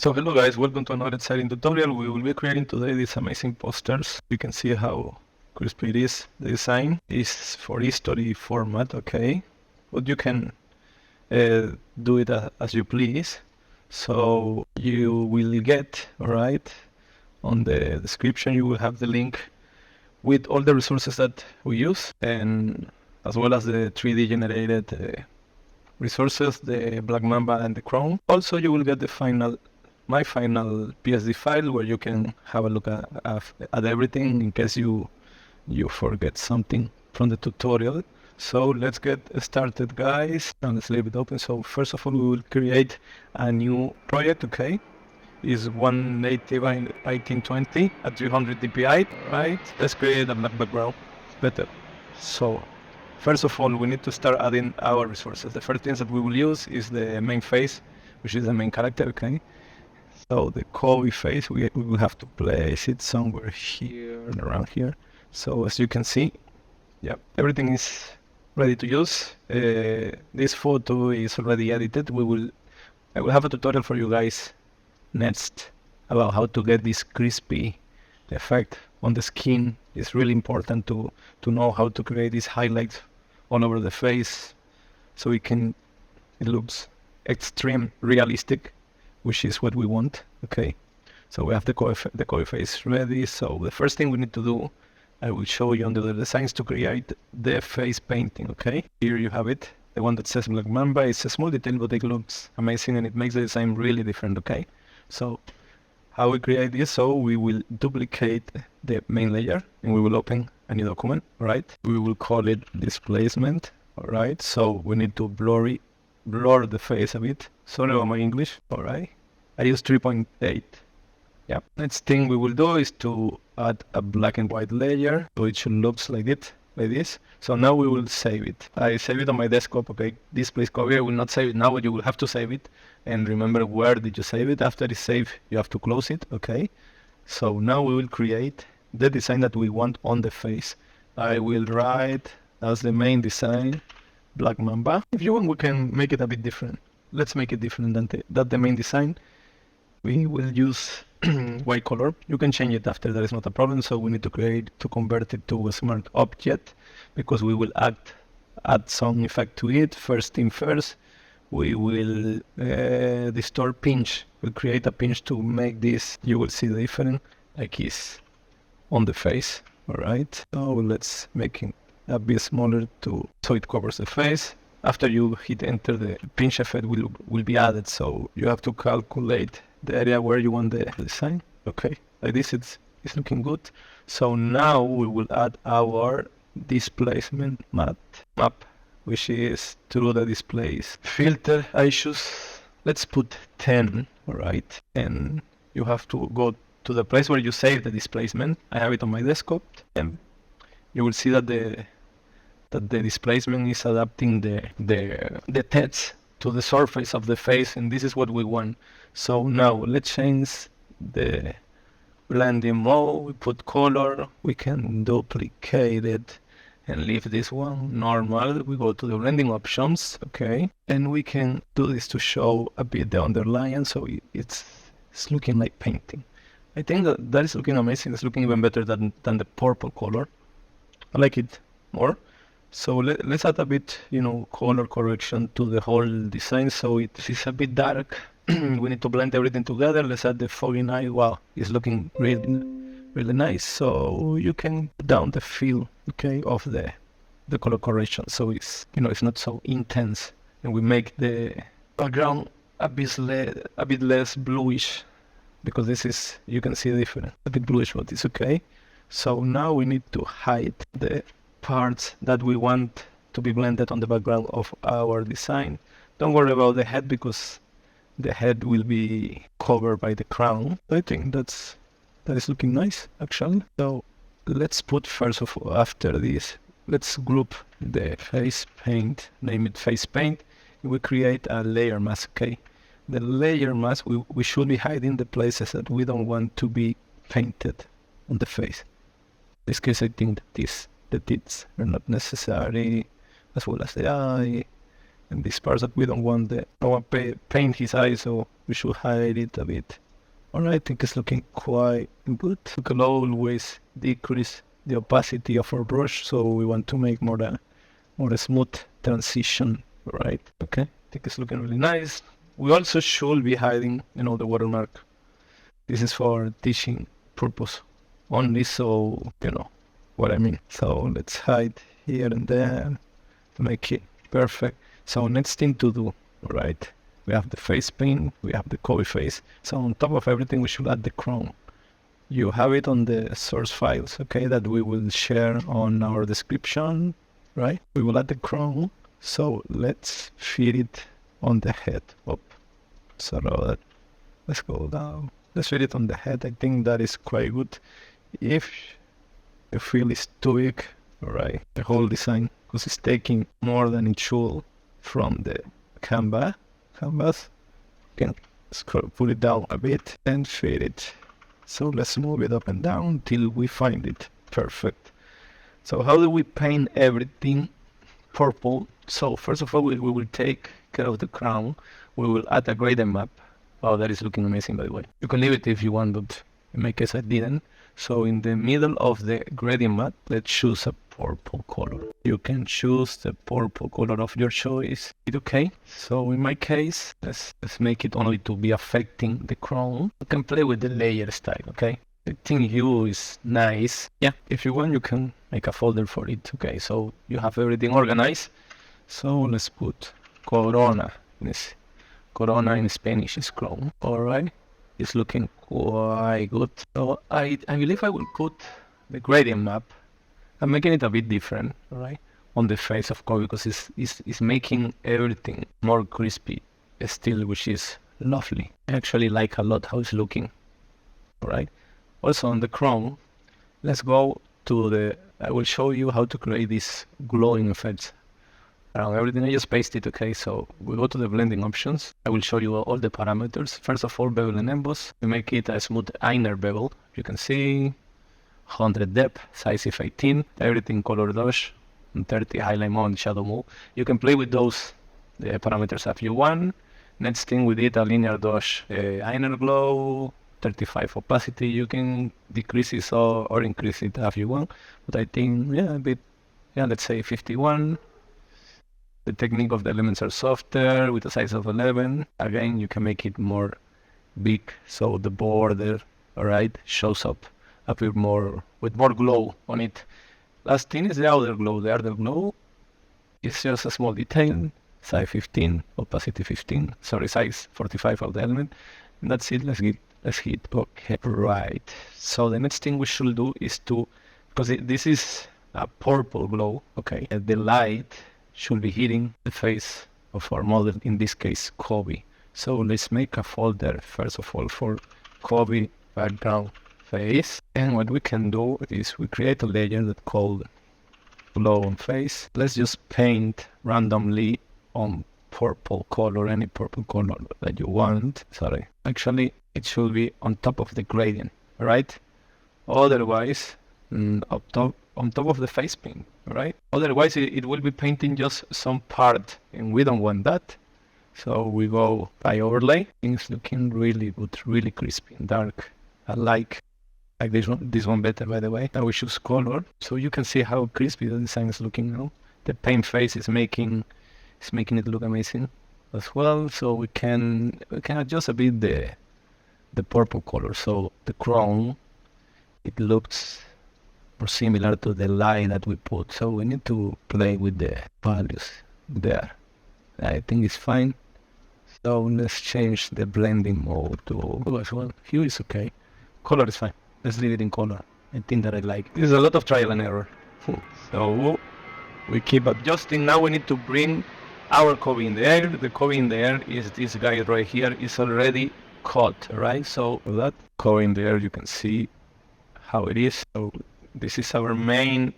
So hello guys, welcome to another exciting tutorial. We will be creating today these amazing posters. You can see how crispy it is. The design is for history format, okay? But you can do it as you please. So you will get, alright, on the description you will have the link with all the resources that we use, and as well as the 3D generated resources, the Black Mamba and the Chrome. Also you will get the my final PSD file where you can have a look at everything in case you forget something from the tutorial. So let's get started, guys, and let's leave it open. So first of all, we will create a new project, okay? Is 180 by 1820 at 300 dpi, right? Let's create a black background, better. So first of all, we need to start adding our resources. The first things that we will use is the main face, which is the main character, okay? So the Kobe face, we will have to place it somewhere here and around here. So as you can see, yeah, everything is ready to use. This photo is already edited. I will have a tutorial for you guys next about how to get this crispy effect on the skin. It's really important to know how to create these highlights all over the face, so it looks extreme realistic, which is what we want. Okay, so we have the Kobe face ready. So the first thing we need to do, I will show you under the designs to create the face painting. Okay, here you have it, the one that says Black Mamba. It's a small detail, but it looks amazing and it makes the design really different. Okay, so how we create this? So we will duplicate the main layer and we will open a new document. All right, we will call it displacement. All right, so we need to blur the face a bit. Sorry about my English. All right, I use 3.8. Yeah. Next thing we will do is to add a black and white layer, so it should look like this. So now we will save it. I save it on my desktop. Okay, this place Kobe, I will not save it now, but you will have to save it. And remember, where did you save it? After it's saved, you have to close it. Okay. So now we will create the design that we want on the face. I will write as the main design Black Mamba. If you want, we can make it a bit different. Let's make it different than the main design. We will use white color. You can change it after, that is not a problem. So we need to convert it to a smart object, because we will add some effect to it. First thing first, we will distort pinch. We'll create a pinch to make this, you will see the difference, like is on the face. All right, so let's make it a bit smaller so it covers the face. After you hit enter, the pinch effect will be added, so you have to calculate the area where you want the design. Okay, like this, it's looking good. So now we will add our displacement map, which is through the displays filter. I choose, let's put 10, all right, and you have to go to the place where you save the displacement. I have it on my desktop, and you will see that the displacement is adapting the text to the surface of the face, and this is what we want. So now let's change the blending mode. We put color, we can duplicate it and leave this one normal. We go to the blending options, okay, and we can do this to show a bit the underline, so it's looking like painting. I think that is looking amazing. It's looking even better than the purple color. I like it more. So let's add a bit, color correction to the whole design, so it is a bit dark. We need to blend everything together. Let's add the foggy night. Wow, it's looking really nice. So you can put down the feel, okay, of the color correction, so it's it's not so intense, and we make the background a bit less bluish, because this is, you can see the difference, a bit bluish, but it's okay. So now we need to hide the parts that we want to be blended on the background of our design. Don't worry about the head, because the head will be covered by the crown. I think that is looking nice, actually. So let's put, first of all, after this, let's group the face paint, name it face paint. We create a layer mask, okay? The layer mask, we should be hiding the places that we don't want to be painted on the face. In this case, I think that the teeth are not necessary, as well as the eye and these parts that we don't want paint his eyes, so we should hide it a bit. Alright, I think it's looking quite good. We can always decrease the opacity of our brush, so we want to make more a smooth transition, right? Okay, I think it's looking really nice. We also should be hiding, the watermark. This is for teaching purpose only, so you know what I mean. So let's hide here and there to make it perfect. So next thing to do, right? We have the face paint, we have the Kobe face. So on top of everything, we should add the crown. You have it on the source files, okay, that we will share on our description, right? We will add the crown. So let's fit it on the head. Oh, sorry about that. Let's go down. Let's fit it on the head. I think that is quite good. If the feel is too big, alright, the whole design, because it's taking more than it should from the canvas. Can pull it down a bit and fit it. So let's move it up and down till we find it perfect. So how do we paint everything purple? So first of all, we will take care of the crown. We will add a gradient map. Oh, that is looking amazing, by the way. You can leave it if you want, but in my case I didn't. So in the middle of the gradient map, let's choose a purple color. You can choose the purple color of your choice. It's okay. So in my case, let's make it only to be affecting the crown. You can play with the layer style, okay? I think hue is nice. Yeah, if you want, you can make a folder for it. Okay, so you have everything organized. So let's put Corona. Corona in Spanish is crown. Alright, it's looking quite good. So I believe I will put the gradient map. I'm making it a bit different, alright, on the face of Kobe, because it's making everything more crispy still, which is lovely. I actually like a lot how it's looking, alright. Also on the crown, let's go to I will show you how to create these glowing effects around everything. I just pasted it, okay, so we go to the blending options. I will show you all the parameters. First of all, bevel and emboss. We make it a smooth inner bevel. You can see 100 depth, size if 18, everything color dodge, and 30 highlight mode, shadow mode. You can play with those parameters if you want. Next thing, we did a linear dodge inner glow, 35 opacity. You can decrease it or increase it if you want, but I think let's say 51. The technique of the elements are softer with a size of 11. Again, you can make it more big, so the border, alright, shows up a bit more with more glow on it. Last thing is the outer glow. The outer glow is just a small detail, size 15, opacity 15. Sorry, size 45 of the element. And that's it. Let's hit OK. Right. So the next thing we should do is because this is a purple glow. Okay. The light should be hitting the face of our model. In this case, Kobe. So let's make a folder first of all for Kobe background face, and what we can do is we create a layer that's called glow on face. Let's just paint randomly on purple color, any purple color that you want. Sorry, actually it should be on top of the gradient, right? Otherwise on top of the face paint, right? Otherwise it will be painting just some part, and we don't want that. So we go by overlay. Things looking really good, really crispy and dark. I like this one better, by the way. Now we choose color, so you can see how crispy the design is looking now. The paint face is making it look amazing as well. So we can adjust a bit the purple color. So the crown, it looks more similar to the line that we put. So we need to play with the values there. I think it's fine. So let's change the blending mode to as well. Hue is okay. Color is fine. Let's leave it in color. I think that I like. There's a lot of trial and error. So we keep adjusting. Now we need to bring our Kobe in the air. The Kobe in the air is this guy right here. It's already cut, right? So that Kobe in the air, you can see how it is. So this is our main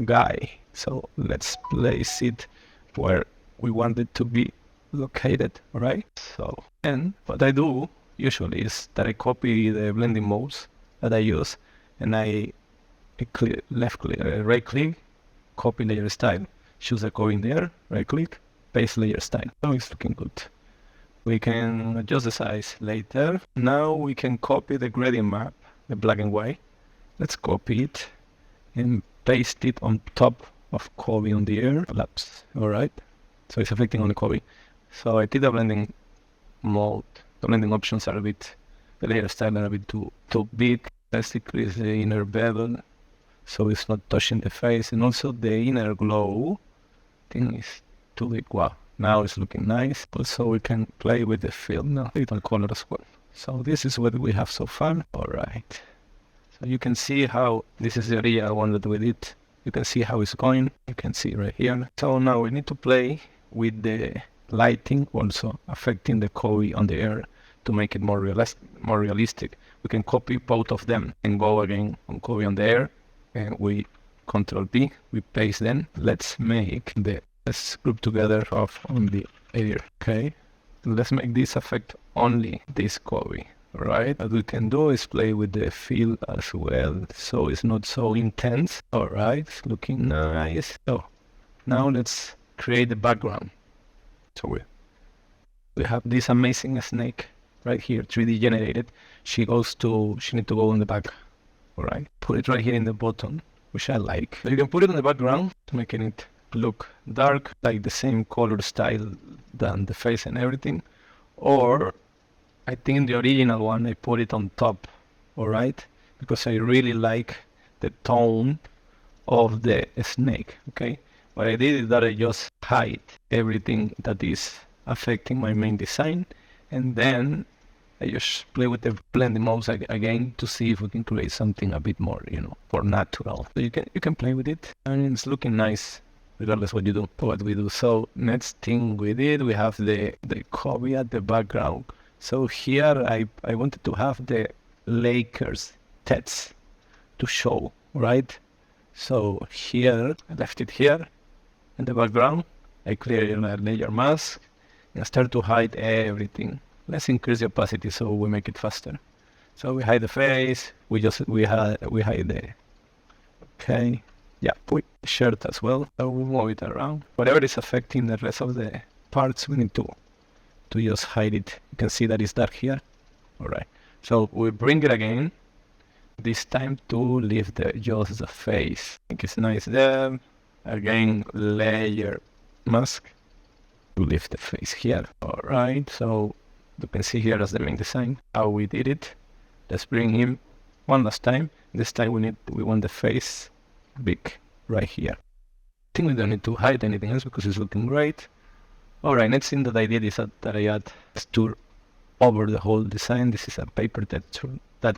guy. So let's place it where we want it to be located, right? So, and what I do usually is that I copy the blending modes that I use, and I right click, copy layer style, choose a Kobe in there, right click, paste layer style. So it's looking good. We can adjust the size later. Now we can copy the gradient map, the black and white. Let's copy it and paste it on top of Kobe on the air. Collapse. Alright. So it's affecting on the Kobe. So I did the blending mode. The blending options are a bit, the layer style are a bit too big. Let's decrease the inner bevel so it's not touching the face. And also the inner glow thing is too big. Wow. Now it's looking nice. Also we can play with the fill now, little color as well. So this is what we have so far. Alright. So you can see how this is the original one that we did. You can see how it's going. You can see right here. So now we need to play with the lighting also affecting the Kobe on the air to make it more realistic. We can copy both of them and go again on Kobe on the air. And we Control P, we paste them. Let's group together of only air. Okay. Let's make this affect only this Kobe. Right, what we can do is play with the fill as well, so it's not so intense. Alright, it's looking nice. So now let's create the background. So we have this amazing snake right here, 3D generated. She needs to go on the back. Alright, put it right here in the bottom, which I like. So you can put it on the background to make it look dark, like the same color style than the face and everything. Or I think the original one, I put it on top, alright? Because I really like the tone of the snake, okay? What I did is that I just hide everything that is affecting my main design, and then I just play with the blending modes again to see if we can create something a bit more, more natural. So you can play with it, and it's looking nice regardless what we do. So next thing we did, we have the Kobe at the background. So here I wanted to have the Lakers text to show, right? So here, I left it here in the background. I clear a layer mask and start to hide everything. Let's increase the opacity so we make it faster. So we hide the face, we hide the, okay. Yeah, we shirt as well. So we move it around. Whatever is affecting the rest of the parts, we need to just hide it. You can see that it's dark here. Alright, so we bring it again, this time to leave just the face. I think it's nice there. Again, layer mask to leave the face here. Alright, so you can see here as the main design how we did it. Let's bring him one last time. This time we want the face big right here. I think we don't need to hide anything else because it's looking great. Alright, next thing that I did is that I add texture over the whole design. This is a paper texture that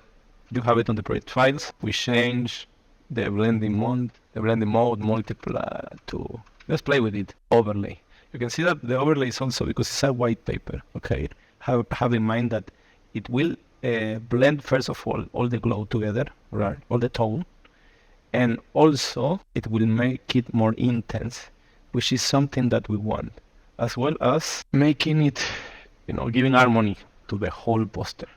you have it on the project files. We change the blending mode multiply to, let's play with it, overlay. You can see that the overlay is also because it's a white paper, okay? Have in mind that it will blend first of all the glow together, right? All the tone. And also it will make it more intense, which is something that we want. As well as making it, giving harmony to the whole poster.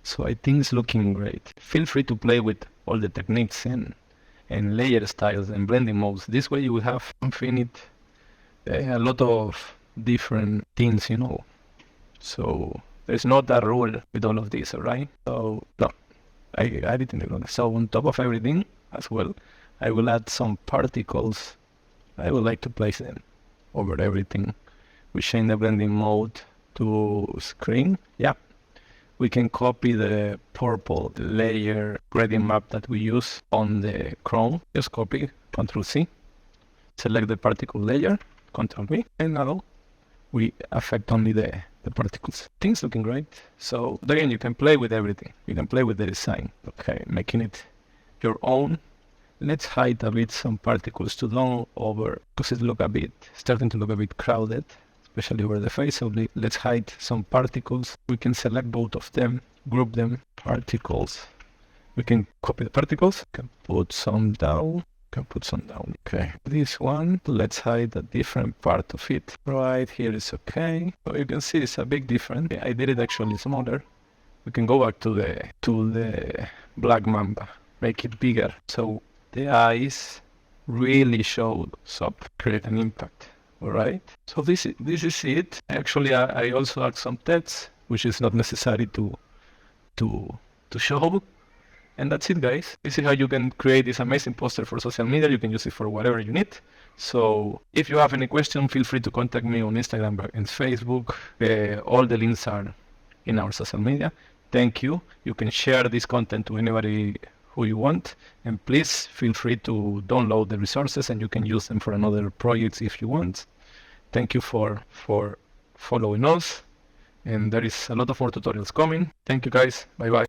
So I think it's looking great. Feel free to play with all the techniques and layer styles and blending modes. This way you will have infinite, a lot of different things, So there's not a rule with all of this, alright? So no, I didn't do that. So on top of everything as well, I will add some particles. I would like to place them over everything. We change the blending mode to screen. Yeah, we can copy the purple layer gradient map that we use on the Chrome. Just copy, Ctrl C, select the particle layer, Ctrl V, and now we affect only the particles. Things looking great. So again, you can play with everything. You can play with the design, okay, making it your own. Let's hide a bit some particles to down over because it starting to look a bit crowded, especially over the face. So let's hide some particles. We can select both of them, group them, particles. We can copy the particles, can put some down, Okay, this one, let's hide a different part of it. Right here is okay. So you can see it's a big difference. I did it actually smaller. We can go back to the black mamba, make it bigger. So the eyes really show up, create an impact. All right. So this is it. Actually, I also add some text, which is not necessary to show. And that's it, guys. This is how you can create this amazing poster for social media. You can use it for whatever you need. So if you have any question, feel free to contact me on Instagram and Facebook. All the links are in our social media. Thank you. You can share this content to anybody who you want. And please feel free to download the resources, and you can use them for another projects if you want. Thank you for following us. And there is a lot of more tutorials coming. Thank you, guys. Bye-bye.